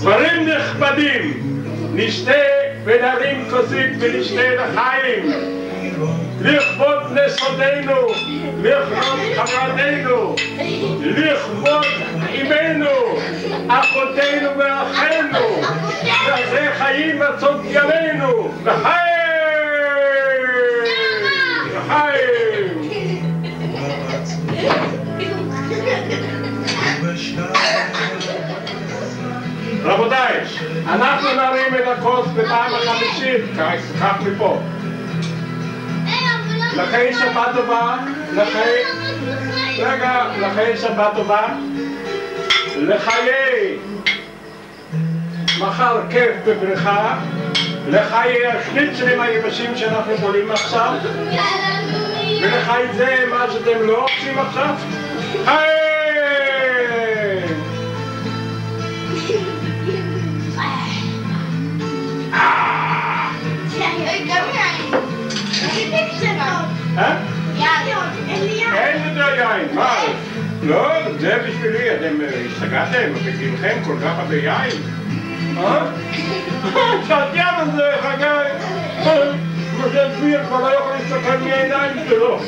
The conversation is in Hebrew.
דברים נכבדים, נשתה ונרים כוסית ונשתה לחיים, לכבוד נסודנו, לכבוד חברתנו, לכבוד אמנו, אחותינו ואחינו, ועזה חיים עצות ימינו, לחיים! לחיים! רבותיי, אנחנו נרים את הכוס בפעם החמישית, כך מפה. לחיי שבת טובה, לחיי שבת טובה, לחיי מחר כיף בבריכה, לחיי השניצלים היבשים שאנחנו בולים עכשיו, ולחיי זה מה שאתם לא עושים עכשיו. היי! אין יותר יין, מה? לא, זה בשבילי, אתם השתגעתם, בגילכם כל כך הרבה יין? שהתיין הזה, חגי, משה דביר כבר לא יכול להסתכל מעיניים שלו.